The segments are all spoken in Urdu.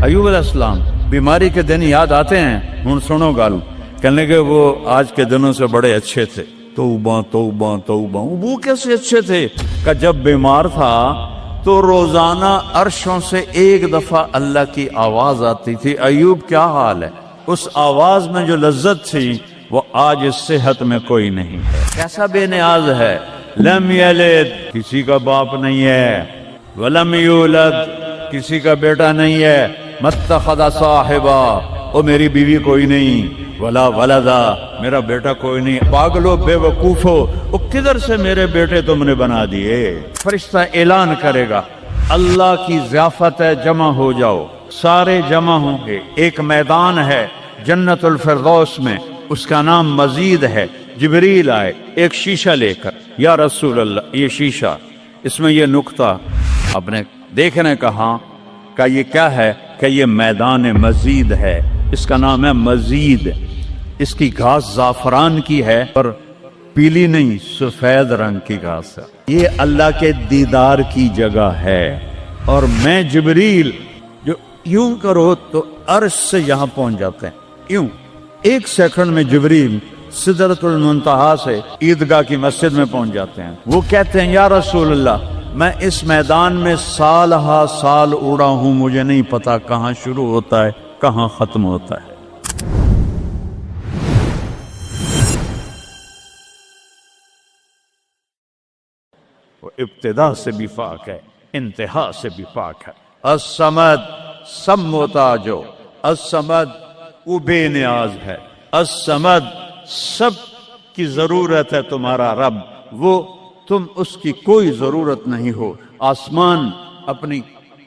ایوب علیہ السلام بیماری کے دن یاد آتے ہیں، ہن سنو گل، کہنے کہ وہ آج کے دنوں سے بڑے اچھے تھے۔ توبہ توبہ توبہ، وہ کیسے اچھے تھے؟ کہ جب بیمار تھا تو روزانہ عرشوں سے ایک دفعہ اللہ کی آواز آتی تھی، ایوب کیا حال ہے؟ اس آواز میں جو لذت تھی وہ آج اس صحت میں کوئی نہیں ہے۔ کیسا بے نیاز ہے، لم یلد، کسی کا باپ نہیں ہے، ولم یولد، کسی کا بیٹا نہیں ہے، متخذ صاحبہ، او میری بیوی کوئی نہیں، ولا ولدا، میرا بیٹا کوئی نہیں۔ پاگلو بے وقوفو، او کدھر سے میرے بیٹے تم نے بنا دیے؟ فرشتہ اعلان کرے گا اللہ کی ضیافت ہے، جمع ہو جاؤ، سارے جمع ہوں گے۔ ایک میدان ہے جنت الفردوس میں، اس کا نام مزید ہے۔ جبریل آئے ایک شیشہ لے کر، یا رسول اللہ یہ شیشہ، اس میں یہ نقطہ آپ نے دیکھنے کہا کہ یہ کیا ہے؟ کہ یہ میدان مزید ہے، اس کا نام ہے مزید۔ اس کی گھاس زعفران کی ہے پر پیلی نہیں، سفید رنگ کی گھاس ہے۔ یہ اللہ کے دیدار کی جگہ ہے، اور میں جبریل جو یوں کرو تو عرش سے یہاں پہنچ جاتے ہیں، یوں ایک سیکنڈ میں جبریل سدرۃ المنتہا سے عیدگاہ کی مسجد میں پہنچ جاتے ہیں۔ وہ کہتے ہیں یا رسول اللہ میں اس میدان میں سال ہا سال اڑا ہوں، مجھے نہیں پتا کہاں شروع ہوتا ہے کہاں ختم ہوتا ہے۔ وہ ابتدا سے بھی پاک ہے، انتہا سے بھی پاک ہے۔ الصمد، سب محتاجو، الصمد وہ بے نیاز ہے، الصمد سب کی ضرورت ہے تمہارا رب، وہ تم اس کی کوئی ضرورت نہیں ہو۔ آسمان اپنی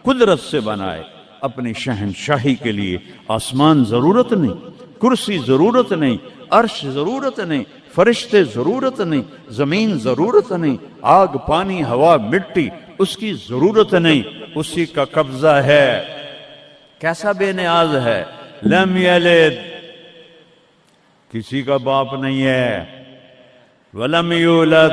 قدرت سے بنائے، اپنی شہنشاہی کے لیے آسمان ضرورت نہیں، کرسی ضرورت نہیں، عرش ضرورت نہیں، فرشتے ضرورت نہیں، زمین ضرورت نہیں، آگ پانی ہوا مٹی اس کی ضرورت نہیں، اسی کا قبضہ ہے۔ کیسا بے نیاز ہے، لم یلد، کسی کا باپ نہیں ہے، ولم یولد،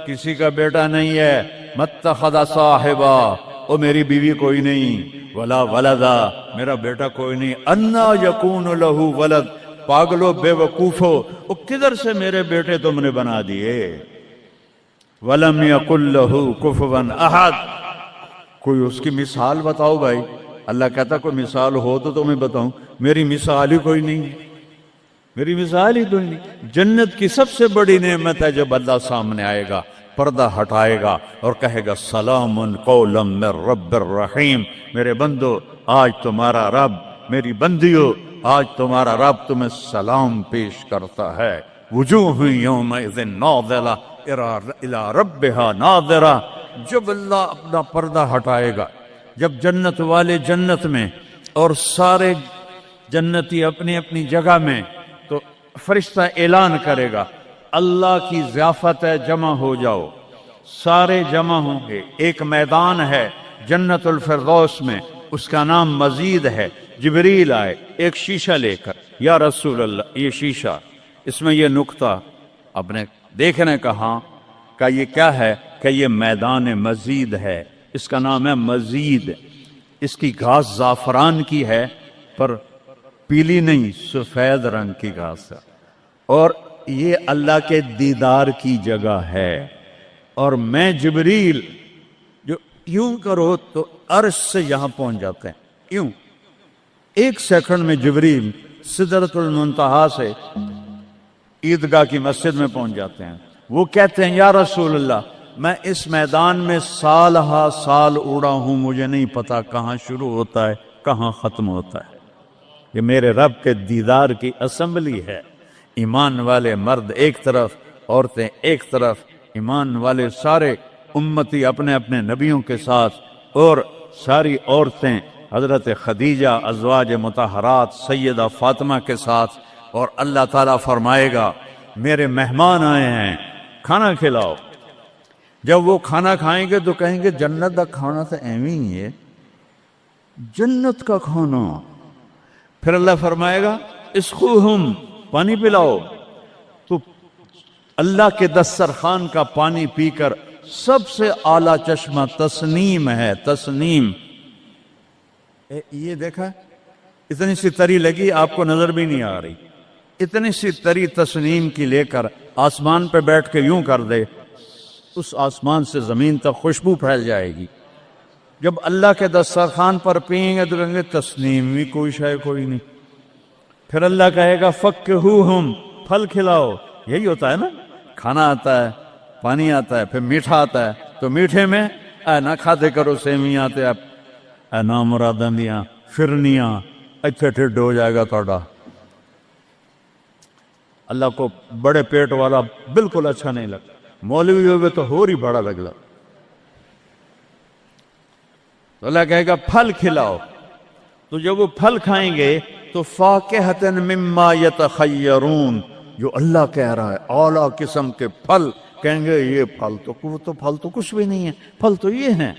کسی کا بیٹا نہیں ہے، متخذ صاحبہ، او میری بیوی کوئی نہیں، ولا ولدا، میرا بیٹا کوئی نہیں، انا یکون لہ ولد، پاگلو بے وقوفو، او کدھر سے میرے بیٹے تم نے بنا دیے؟ ولم یکن لہ کفوا احد، کوئی اس کی مثال بتاؤ بھائی۔ اللہ کہتا کوئی مثال ہو تو تمہیں بتاؤں، میری مثال ہی کوئی نہیں، میری مثال ہی کوئی نہیں۔ جنت کی سب سے بڑی نعمت ہے جب اللہ سامنے آئے گا، پردہ ہٹائے گا اور کہے گا سلام قولا من رب الرحیم، میرے بندو آج تمہارا رب، میری بندیو آج تمہارا رب تمہیں سلام پیش کرتا ہے۔ وجوہ یومئذ ناظرہ الی ربہا ناظرہ، جب اللہ اپنا پردہ ہٹائے گا، جب جنت والے جنت میں اور سارے جنتی اپنی اپنی جگہ میں، تو فرشتہ اعلان کرے گا اللہ کی ضیافت ہے، جمع ہو جاؤ، سارے جمع ہوں گے۔ ایک میدان ہے جنت الفردوس میں، اس کا نام مزید ہے۔ جبریل آئے ایک شیشہ لے کر، یا رسول اللہ یہ شیشہ، اس میں یہ نقطہ آپ نے دیکھنے کہا کہ یہ کیا ہے؟ کہ یہ میدان مزید ہے، اس کا نام ہے مزید۔ اس کی گھاس زعفران کی ہے پر پیلی نہیں، سفید رنگ کی گھاس ہے، اور یہ اللہ کے دیدار کی جگہ ہے۔ اور میں جبریل جو یوں کرو تو عرش سے یہاں پہنچ جاتے ہیں، یوں ایک سیکنڈ میں جبریل سدرۃ المنتہا سے عیدگاہ کی مسجد میں پہنچ جاتے ہیں۔ وہ کہتے ہیں یا رسول اللہ میں اس میدان میں سال ہا سال اڑا ہوں، مجھے نہیں پتا کہاں شروع ہوتا ہے کہاں ختم ہوتا ہے۔ یہ میرے رب کے دیدار کی اسمبلی ہے، ایمان والے مرد ایک طرف، عورتیں ایک طرف، ایمان والے سارے امتی اپنے اپنے نبیوں کے ساتھ، اور ساری عورتیں حضرت خدیجہ ازواج مطہرات سیدہ فاطمہ کے ساتھ، اور اللہ تعالیٰ فرمائے گا میرے مہمان آئے ہیں کھانا کھلاؤ۔ جب وہ کھانا کھائیں گے تو کہیں گے جنت کا کھانا تو ایویں ہی ہے، جنت کا کھانا۔ پھر اللہ فرمائے گا اسقوہم، پانی پلاؤ، تو اللہ کے دسترخوان کا پانی پی کر سب سے اعلیٰ چشمہ تسنیم ہے، تسنیم یہ دیکھا اتنی سی تری لگی آپ کو نظر بھی نہیں آ رہی، اتنی سی تری تسنیم کی لے کر آسمان پہ بیٹھ کے یوں کر دے، اس آسمان سے زمین تک خوشبو پھیل جائے گی۔ جب اللہ کے دسترخوان پر پئیں گے تو کہیں گے تسنیم بھی کوئی شے کوئی نہیں۔ پھر اللہ کہے گا فکہوہم، پھل کھلاؤ۔ یہی ہوتا ہے نا، کھانا آتا ہے، پانی آتا ہے، پھر میٹھا آتا ہے، تو میٹھے میں اے نہ کھاتے کرو سیویاں تے اے نا مراداں دیاں فرنیاں، اتھے ٹھڈ ہو جائے گا تھوڑا۔ اللہ کو بڑے پیٹ والا بالکل اچھا نہیں لگتا، مولوی ہوئے تو اور ہی بڑا لگتا۔ تو اللہ کہے گا پھل کھلاؤ، تو جب وہ پھل کھائیں گے تو فاکہۃ مما یتخیرون، جو اللہ کہہ رہا ہے اعلیٰ قسم کے پھل، کہیں گے یہ پھل تو کچھ بھی نہیں ہے، پھل تو یہ ہیں۔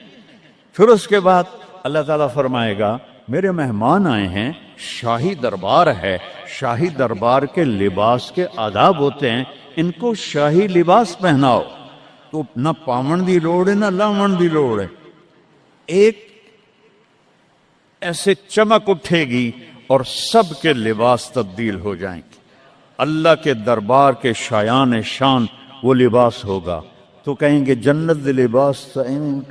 پھر اس کے بعد اللہ تعالیٰ فرمائے گا میرے مہمان آئے ہیں، شاہی دربار ہے، شاہی دربار کے لباس کے آداب ہوتے ہیں، ان کو شاہی لباس پہناؤ۔ تو نہ پاون دی لوڑ ہے نہ لاون دی لوڑ ہے، ایک ایسے چمک اٹھے گی اور سب کے لباس تبدیل ہو جائیں گے۔ اللہ کے دربار کے شایان شان وہ لباس ہوگا، تو کہیں گے جنت دے لباس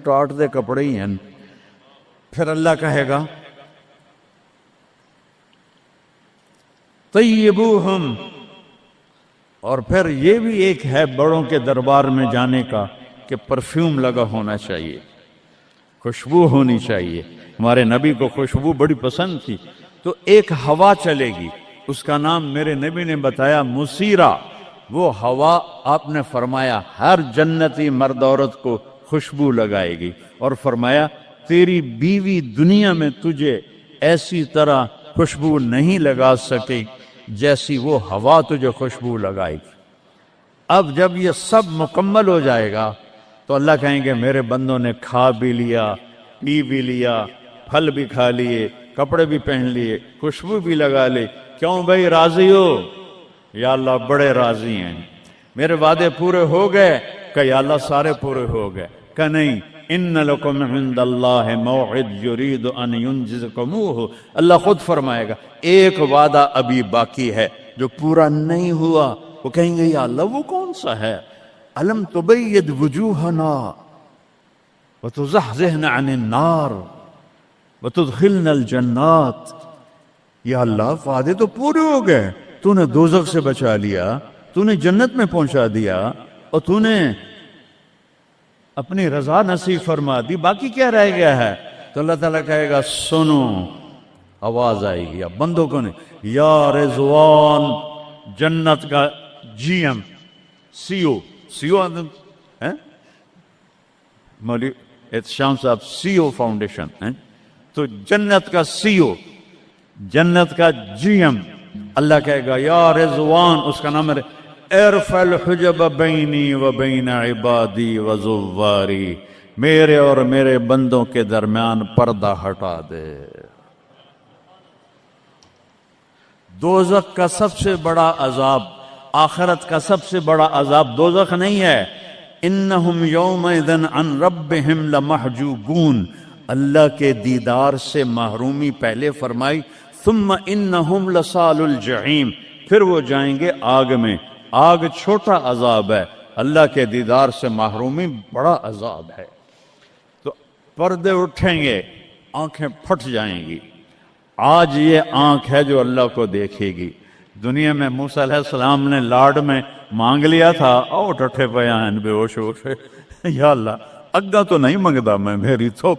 ٹاٹ دے کپڑے ہی ہیں۔ پھر اللہ کہے گا طیبوہم، اور پھر یہ بھی ایک ہے بڑوں کے دربار میں جانے کا کہ پرفیوم لگا ہونا چاہیے، خوشبو ہونی چاہیے۔ ہمارے نبی کو خوشبو بڑی پسند تھی، تو ایک ہوا چلے گی، اس کا نام میرے نبی نے بتایا مسیرہ۔ وہ ہوا آپ نے فرمایا ہر جنتی مرد عورت کو خوشبو لگائے گی، اور فرمایا تیری بیوی دنیا میں تجھے ایسی طرح خوشبو نہیں لگا سکی جیسی وہ ہوا تجھے خوشبو لگائے گی۔ اب جب یہ سب مکمل ہو جائے گا تو اللہ کہیں گے میرے بندوں نے کھا بھی لیا، پی بھی لیا، پھل بھی کھا لیے، کپڑے بھی پہن لیے، خوشبو بھی لگا لے، کیوں بھائی راضی ہو؟ یا اللہ بڑے راضی ہیں، میرے وعدے پورے ہو گئے؟ کہ یا اللہ سارے پورے ہو گئے؟ کہ نہیں، ان لکم عند اللہ موعد یرید ان ینجزکموہ، اللہ خود فرمائے گا ایک وعدہ ابھی باقی ہے جو پورا نہیں ہوا۔ وہ کہیں گے یا اللہ وہ کون سا ہے؟ الم تبید وجوہنا وتزحزحنا عن النار وتدخلنا الجنات۔ یا اللہ وعدے تو پورے ہو گئے، تو نے دوزخ سے بچا لیا، تو نے جنت میں پہنچا دیا، اور تو نے اپنی رضا نصیب فرما دی، باقی کیا رہ گیا ہے؟ تو اللہ تعالیٰ کہے گا سنو، آواز آئے گی اب بندوں کو نہیں، یا رضوان، جنت کا جی ایم سی او مولوی احتشام صاحب سی او فاؤنڈیشن، تو جنت کا سی او، جنت کا جی ایم، اللہ کہے گا یا رضوان، اس کا نام ہے ارفع الحجب بینی و بین عبادی و زواری، میرے اور میرے بندوں کے درمیان پردہ ہٹا دے۔ دوزخ کا سب سے بڑا عذاب، آخرت کا سب سے بڑا عذاب دوزخ نہیں ہے، انہم یومئذ عن ربہم لمحجوبون، اللہ کے دیدار سے محرومی پہلے فرمائی، ثم انہم لصال الجحیم، پھر وہ جائیں گے آگ میں۔ آگ چھوٹا عذاب ہے، اللہ کے دیدار سے محرومی بڑا عذاب ہے۔ تو پردے اٹھیں گے، آنکھیں پھٹ جائیں گی۔ آج یہ آنکھ ہے جو اللہ کو دیکھے گی۔ دنیا میں موسیٰ علیہ السلام نے لاڈ میں مانگ لیا تھا، او ٹھٹھے بیان بے ہوش ہوشے، یا اللہ اگا تو نہیں منگدا میں، میری تو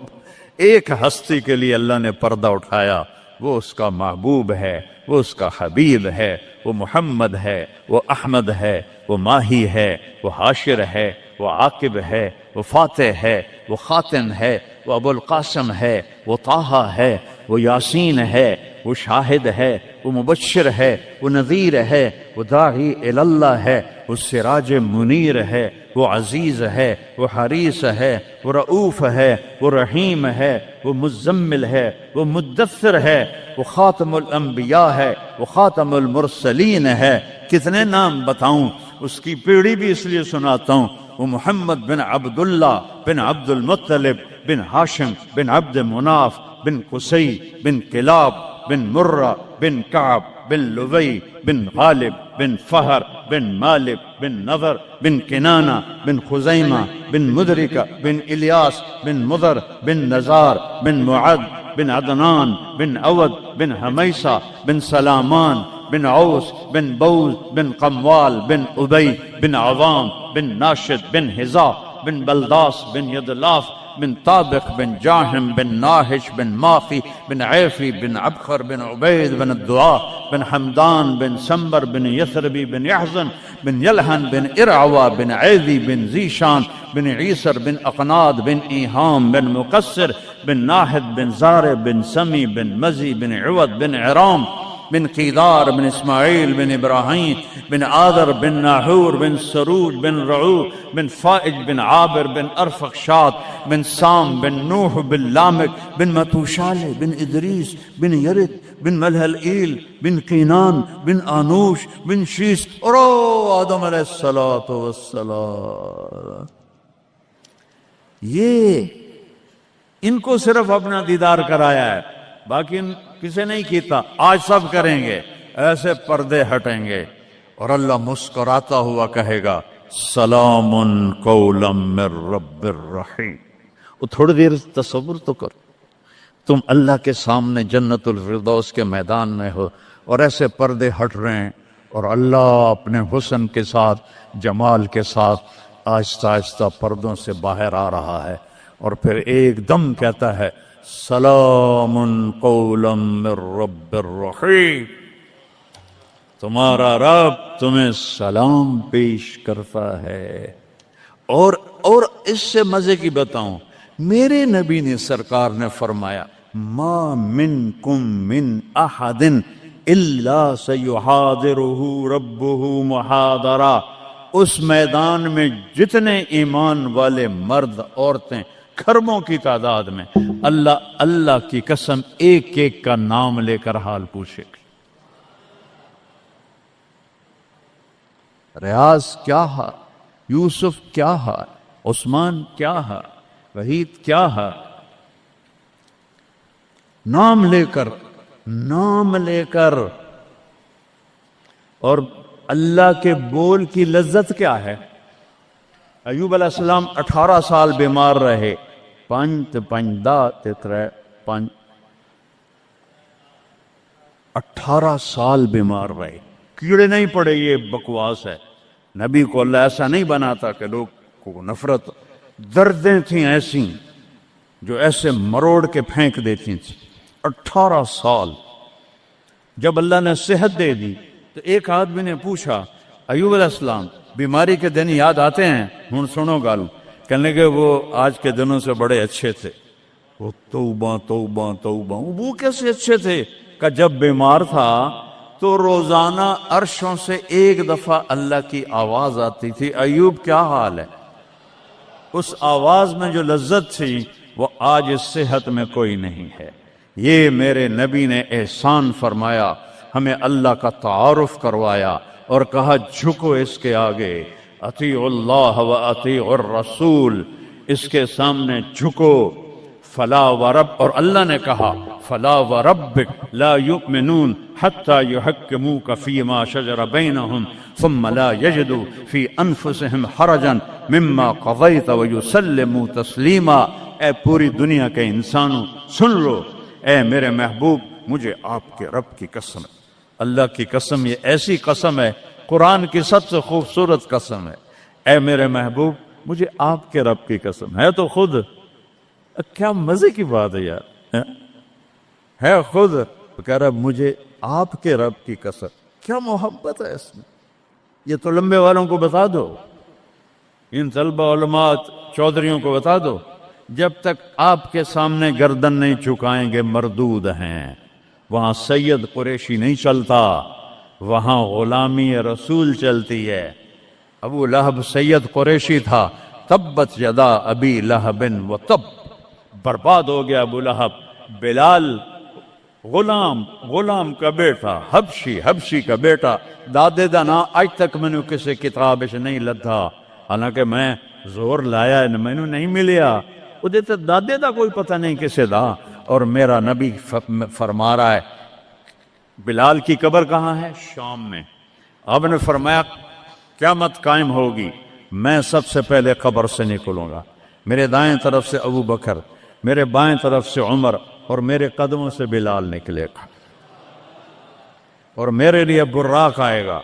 ایک ہستی کے لیے اللہ نے پردہ اٹھایا، وہ اس کا محبوب ہے، وہ اس کا حبیب ہے، وہ محمد ہے، وہ احمد ہے، وہ ماہی ہے، وہ حاشر ہے، وہ عاقب ہے، وہ فاتح ہے، وہ خاتم ہے، وہ ابو القاسم ہے، وہ طٰہٰ ہے، وہ یاسین ہے، وہ شاہد ہے، وہ مبشر ہے، وہ نذیر ہے، وہ داعی اللہ ہے، وہ سراج منیر ہے، وہ عزیز ہے، وہ حریص ہے، وہ رؤوف ہے، وہ رحیم ہے، وہ مزمل ہے، وہ مدثر ہے، وہ خاتم الانبیاء ہے، وہ خاتم المرسلین ہے۔ کتنے نام بتاؤں، اس کی پیڑھی بھی اس لیے سناتا ہوں، وہ محمد بن عبداللہ بن عبد المطلب بن ہاشم بن عبد مناف بن قصي بن كلاب بن مرة بن كعب بن لؤي بن غالب بن فهر بن مالك بن نضر بن كنانة بن خزيمة بن مدركة بن إلياس بن مضر بن نزار بن معد بن عدنان بن أود بن هميصة بن سلامان بن عوس بن بوز بن قموال بن أبي بن عظام بن ناشد بن هزاء بن بلداس بن يدلاف بن طابق بن جاهم بن ناهش بن ماخي بن عيفي بن عبخر بن عبيد بن الدعاء بن حمدان بن سنبر بن يثربي بن يحزن بن يلهن بن إرعوى بن عيذي بن زيشان بن عيسر بن أقناد بن إيهام بن مقصر بن ناهد بن زار بن سمي بن مزي بن عوض بن عرام بن قيدار بن إسماعيل بن إبراهيم بن آذر بن ناحور بن سروج بن رعو بن فائج بن عابر بن أرفخشاد بن سام بن نوح بن لامك بن متوشالة بن إدريس بن يرد بن ملهلئيل بن قينان بن آنوش بن شيس اور آدم علیہ الصلوۃ والسلام. یہ ان کو صرف اپنا دیدار کرایا ہے، باقی کسی نہیں کیتا. آج سب کریں گے، ایسے پردے ہٹیں گے اور اللہ مسکراتا ہوا کہے گا سلام قولا من رب الرحیم. وہ تھوڑی دیر تصور تو کر، تم اللہ کے سامنے جنت الفردوس کے میدان میں ہو اور ایسے پردے ہٹ رہے ہیں اور اللہ اپنے حسن کے ساتھ، جمال کے ساتھ آہستہ آہستہ پردوں سے باہر آ رہا ہے اور پھر ایک دم کہتا ہے سلام قولا من رب الرحیم. تمہارا رب تمہیں سلام پیش کرتا ہے. اور اس سے مزے کی بتاؤں، میرے نبی نے سرکار نے فرمایا ما منکم من احد الا سیحاضرہ ربہ محاضرہ. اس میدان میں جتنے ایمان والے مرد عورتیں کھربوں کی تعداد میں، اللہ کی قسم ایک ایک کا نام لے کر حال پوچھے گی. ریاض کیا ہے، یوسف کیا ہے، عثمان کیا ہے، وحید کیا ہے، نام لے کر. اور اللہ کے بول کی لذت کیا ہے. ایوب علیہ السلام 18 سال بیمار رہے. 18 سال بیمار رہے، کیڑے نہیں پڑے. یہ بکواس ہے. نبی کو اللہ ایسا نہیں بناتا کہ لوگ کو نفرت. دردیں تھیں ایسی جو ایسے مروڑ کے پھینک دیتی تھیں. 18 سال. جب اللہ نے صحت دے دی تو ایک آدمی نے پوچھا ایوب علیہ السلام بیماری کے دن یاد آتے ہیں؟ ہن سنو گالوں. کہنے لگے وہ آج کے دنوں سے بڑے اچھے تھے. وہ توبہ توبہ توبہ. وہ کیسے اچھے تھے کہ جب بیمار تھا تو روزانہ عرشوں سے ایک دفعہ اللہ کی آواز آتی تھی ایوب کیا حال ہے. اس آواز میں جو لذت تھی وہ آج اس صحت میں کوئی نہیں ہے. یہ میرے نبی نے احسان فرمایا، ہمیں اللہ کا تعارف کروایا اور کہا جھکو اس کے آگے، اطیعوا اللہ و اطیعوا الرسول، اس کے سامنے جھکو. فلا ورب، اور اللہ نے کہا فلا وربک لا یؤمنون حتی یحکموک فیما شجر بینہم ثم لا یجدوا فی انفسہم حرجا مما قضیت ویسلموا تسلیما. اے پوری دنیا کے انسانوں سن لو، اے میرے محبوب مجھے آپ کے رب کی قسم، اللہ کی قسم، یہ ایسی قسم ہے، قرآن کی سب سے خوبصورت قسم ہے. اے میرے محبوب مجھے آپ کے رب کی قسم ہے. تو خود کیا مزے کی بات ہے یار، ہے خود کہہ رہا مجھے آپ کے رب کی قسم. کیا محبت ہے اس میں. یہ تو لمبے والوں کو بتا دو، ان طلبہ علماء چودھریوں کو بتا دو، جب تک آپ کے سامنے گردن نہیں چکائیں گے مردود ہیں. وہاں سید قریشی نہیں چلتا، وہاں غلامی رسول چلتی ہے. ابو لہب سید قریشی تھا. تبت یدا ابی لہب و تب، برباد ہو گیا ابو لہب. بلال غلام کا بیٹا، حبشی کا بیٹا، دادے دا نا آج تک میں نے کسی کتاب سے نہیں لدھا، حالانکہ میں زور لایا میں نے نہیں ملیا. وہ دیتے دادے دا کوئی پتہ نہیں کسے دا. اور میرا نبی فرما رہا ہے بلال کی قبر کہاں ہے؟ شام میں۔ آپ نے فرمایا قیامت قائم ہوگی، میں سب سے پہلے قبر سے نکلوں گا، میرے دائیں طرف سے ابو بکر، میرے بائیں طرف سے عمر، اور میرے قدموں سے بلال نکلے گا، اور میرے لیے براق آئے گا،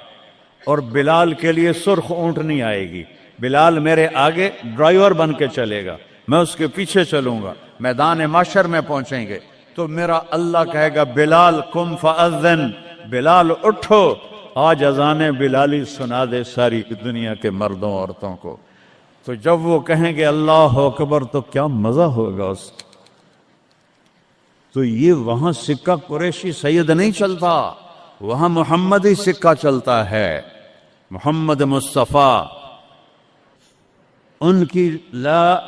اور بلال کے لیے سرخ اونٹنی آئے گی۔ بلال میرے آگے ڈرائیور بن کے چلے گا، میں اس کے پیچھے چلوں گا، میدان محشر میں پہنچیں گے تو میرا اللہ کہے گا بلال قم فاذن، بلال اٹھو، آج اذان بلالی سنا دے ساری دنیا کے مردوں عورتوں کو۔ تو جب وہ کہیں گے اللہ اکبر تو کیا مزہ ہوگا اس کا۔ تو یہ وہاں سکہ قریشی سید نہیں چلتا، وہاں محمدی سکہ چلتا ہے، محمد مصطفیٰ۔ ان کی لا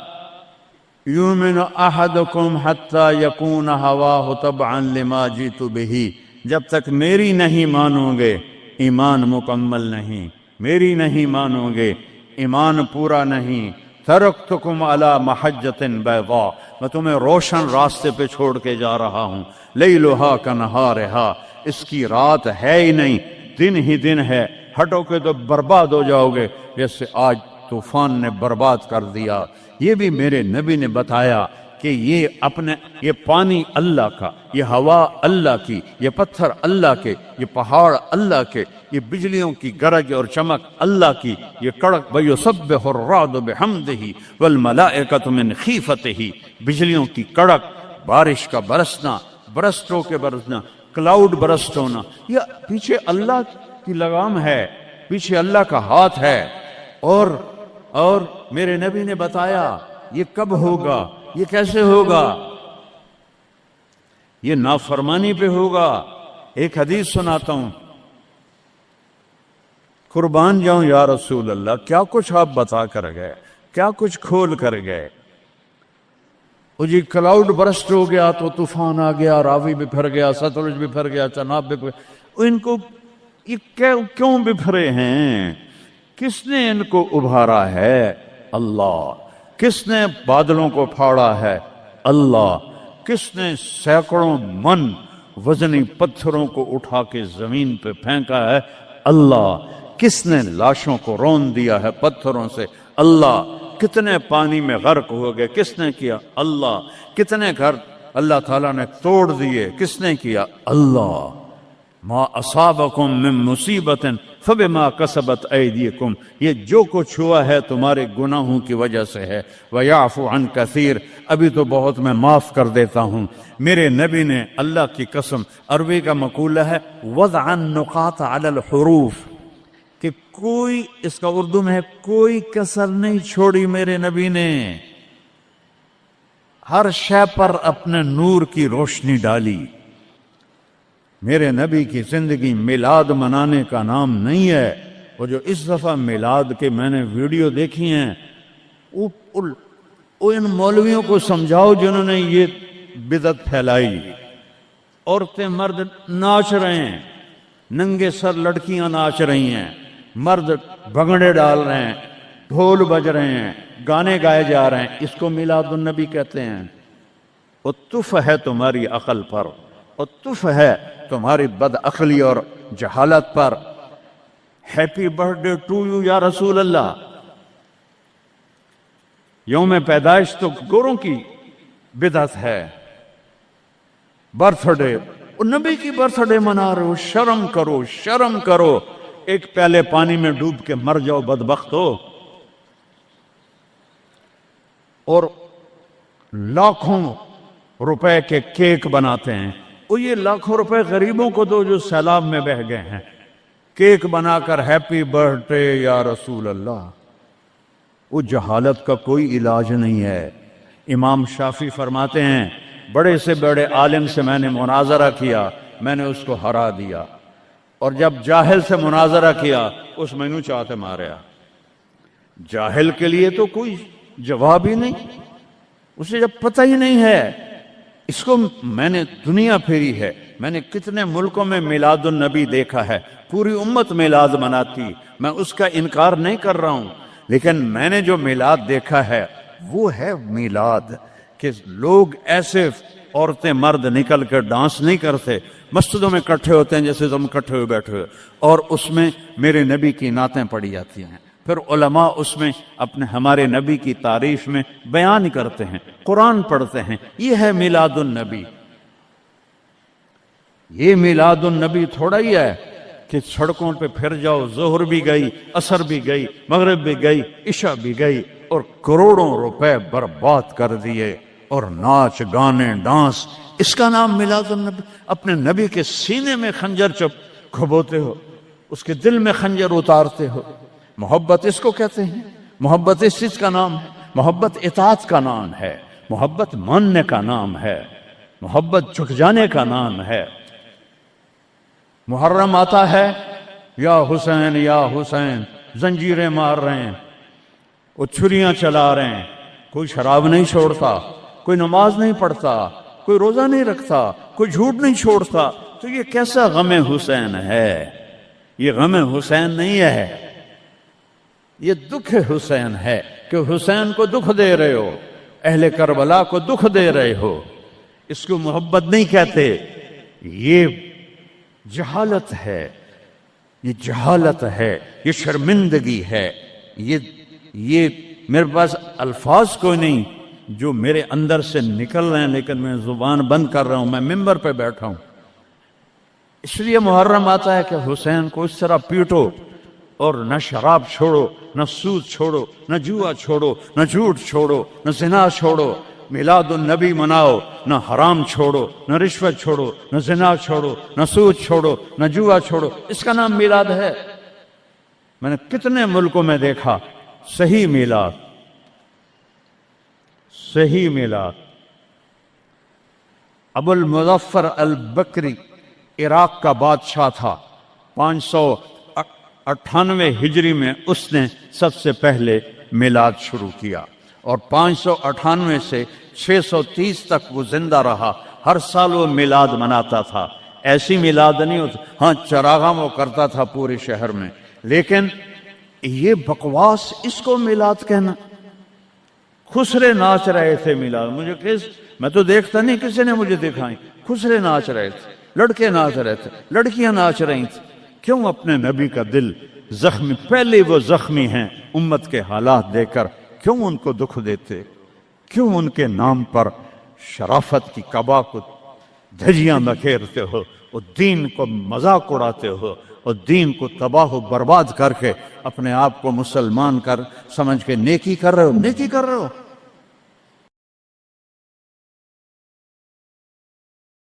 یؤمن احدکم حتی یکون ہواہ تبعا لما جئت بہ، جب تک میری نہیں مانو گے ایمان مکمل نہیں، میری نہیں مانو گے ایمان پورا نہیں۔ ترکتکم علی محجۃ بیضاء، میں تمہیں روشن راستے پہ چھوڑ کے جا رہا ہوں، لیلھا کنہارھا، اس کی رات ہے ہی نہیں، دن ہی دن ہے، ہٹو کے تو برباد ہو جاؤ گے جیسے آج طوفان نے برباد کر دیا۔ یہ بھی میرے نبی نے بتایا کہ یہ پانی اللہ کا، یہ ہوا اللہ کی، یہ پتھر اللہ کے، یہ پہاڑ اللہ کے، یہ بجلیوں کی گرج اور چمک اللہ کی، یہ کڑک وَيُسَبِّحُ الرَّعْدُ بِحَمْدِهِ وَالْمَلَائِكَةُ مِنْ خِيفَتِهِ، بجلیوں کی کڑک، بارش کا برسنا، برسٹوں کے برسنا، کلاؤڈ برسٹ ہونا، یہ پیچھے اللہ کی لگام ہے، پیچھے اللہ کا ہاتھ ہے۔ اور میرے نبی نے بتایا یہ کب ہوگا، یہ کیسے ہوگا، یہ نافرمانی پہ ہوگا۔ ایک حدیث سناتا ہوں، قربان جاؤں یا رسول اللہ، کیا کچھ آپ بتا کر گئے، کیا کچھ کھول کر گئے۔ وہ جی کلاؤڈ برسٹ ہو گیا تو طوفان آ گیا، راوی بپھر گیا، ستلج بپھر گیا، چناب بپھر گیا، ان کو یہ کیوں بپھرے ہیں؟ کس نے ان کو ابھارا ہے؟ اللہ۔ کس نے بادلوں کو پھاڑا ہے؟ اللہ۔ کس نے سینکڑوں من وزنی پتھروں کو اٹھا کے زمین پہ پھینکا ہے؟ اللہ۔ کس نے لاشوں کو رون دیا ہے پتھروں سے؟ اللہ۔ کتنے پانی میں غرق ہو گئے، کس نے کیا؟ اللہ۔ کتنے گھر اللہ تعالیٰ نے توڑ دیے، کس نے کیا؟ اللہ۔ ما اصابکم من مصیبت فبما کسبت ایدیکم، یہ جو کچھ ہوا ہے تمہارے گناہوں کی وجہ سے ہے۔ ویعفو عن کثیر، ابھی تو بہت میں معاف کر دیتا ہوں۔ میرے نبی نے اللہ کی قسم، عربی کا مقولہ ہے وضع النقاط علی الحروف، کہ کوئی، اس کا اردو میں ہے کوئی کسر نہیں چھوڑی میرے نبی نے، ہر شے پر اپنے نور کی روشنی ڈالی۔ میرے نبی کی زندگی میلاد منانے کا نام نہیں ہے۔ وہ جو اس دفعہ میلاد کے میں نے ویڈیو دیکھی ہیں، ان مولویوں کو سمجھاؤ جنہوں نے یہ بدعت پھیلائی۔ عورتیں مرد ناچ رہے ہیں، ننگے سر لڑکیاں ناچ رہی ہیں، مرد بھنگڑے ڈال رہے ہیں، ڈھول بج رہے ہیں، گانے گائے جا رہے ہیں، اس کو میلاد النبی کہتے ہیں۔ وہ تف ہے تمہاری عقل پر، اور تف ہے تمہاری بد عقلی اور جہالت پر۔ ہیپی برتھ ڈے ٹو یو یا رسول اللہ، یوم پیدائش تو گوروں کی بدعت ہے۔ برتھ ڈے، نبی کی برتھ ڈے منا رہے ہو، شرم کرو، شرم کرو۔ ایک پیالے پانی میں ڈوب کے مر جاؤ بدبخت ہو۔ اور لاکھوں روپے کے کیک بناتے ہیں، وہ یہ لاکھوں روپے غریبوں کو دو جو سیلاب میں بہہ گئے ہیں، کیک بنا کر ہیپی برتھ ڈے یا رسول اللہ۔ وہ جہالت کا کوئی علاج نہیں ہے۔ امام شافعی فرماتے ہیں بڑے سے بڑے عالم سے میں نے مناظرہ کیا، میں نے اس کو ہرا دیا، اور جب جاہل سے مناظرہ کیا اس مینو چاہتے ماریا۔ جاہل کے لیے تو کوئی جواب ہی نہیں، اسے جب پتہ ہی نہیں ہے۔ اس کو میں نے دنیا پھیری ہے، میں نے کتنے ملکوں میں میلاد النبی دیکھا ہے، پوری امت میلاد مناتی، میں اس کا انکار نہیں کر رہا ہوں، لیکن میں نے جو میلاد دیکھا ہے وہ ہے میلاد کہ لوگ ایسے عورتیں مرد نکل کر ڈانس نہیں کرتے، مسجدوں میں اکٹھے ہوتے ہیں جیسے تم اکٹھے ہوئے بیٹھے ہوئے، اور اس میں میرے نبی کی نعتیں پڑھی جاتی ہیں، پھر علماء اس میں اپنے ہمارے نبی کی تعریف میں بیان کرتے ہیں، قرآن پڑھتے ہیں۔ یہ ہے میلاد النبی۔ یہ میلاد النبی تھوڑا ہی ہے کہ سڑکوں پہ پھر جاؤ، ظہر بھی گئی، عصر بھی گئی، مغرب بھی گئی، عشاء بھی گئی، اور کروڑوں روپے برباد کر دیے، اور ناچ گانے ڈانس، اس کا نام میلاد النبی؟ اپنے نبی کے سینے میں خنجر کھبوتے ہو، اس کے دل میں خنجر اتارتے ہو۔ محبت اس کو کہتے ہیں، محبت اس چیز کا نام ہے، محبت اطاعت کا نام ہے، محبت ماننے کا نام ہے، محبت جھک جانے کا نام ہے۔ محرم آتا ہے، یا حسین یا حسین، زنجیریں مار رہے ہیں، وہ چھریاں چلا رہے ہیں، کوئی شراب نہیں چھوڑتا، کوئی نماز نہیں پڑھتا، کوئی روزہ نہیں رکھتا، کوئی جھوٹ نہیں چھوڑتا، تو یہ کیسا غم حسین ہے؟ یہ غم حسین نہیں ہے، یہ دکھ حسین ہے کہ حسین کو دکھ دے رہے ہو، اہل کربلا کو دکھ دے رہے ہو۔ اس کو محبت نہیں کہتے، یہ جہالت ہے، یہ جہالت ہے، یہ شرمندگی ہے، یہ میرے پاس الفاظ کوئی نہیں جو میرے اندر سے نکل رہے ہیں، لیکن میں زبان بند کر رہا ہوں، میں ممبر پہ بیٹھا ہوں۔ اس لیے محرم آتا ہے کہ حسین کو اس طرح پیٹو، اور نہ شراب چھوڑو، نہ سود چھوڑو، نہ جوا چھوڑو، نہ جھوٹ چھوڑو، نہ زنا چھوڑو، میلاد النبی مناؤ، نہ حرام چھوڑو، نہ رشوت چھوڑو، نہ زنا چھوڑو، نہ سود چھوڑو، نہ جوا چھوڑو، اس کا نام میلاد ہے۔ میں نے کتنے ملکوں میں دیکھا صحیح میلاد، صحیح میلاد۔ ابو المظفر البکری عراق کا بادشاہ تھا، 598 ہجری میں اس نے سب سے پہلے میلاد شروع کیا، اور 598 سے 630 تک وہ زندہ رہا، ہر سال وہ میلاد مناتا تھا۔ ایسی میلاد نہیں ہوتا، ہاں چراغاں وہ کرتا تھا پورے شہر میں، لیکن یہ بکواس، اس کو میلاد کہنا۔ خسرے ناچ رہے تھے میلاد، میں تو دیکھتا نہیں، کسی نے مجھے دکھائی، خسرے ناچ رہے تھے، لڑکے ناچ رہے تھے، لڑکیاں ناچ رہی تھیں۔ کیوں اپنے نبی کا دل زخمی، پہلے وہ زخمی ہیں امت کے حالات دے کر، کیوں ان کو دکھ دیتے؟ کیوں ان کے نام پر شرافت کی قبا کو دھجیاں بکھیرتے ہو، اور دین کو مذاق اڑاتے ہو، اور دین کو تباہ و برباد کر کے اپنے آپ کو مسلمان کر سمجھ کے نیکی کر رہے ہو؟ نیکی کر رہے ہو؟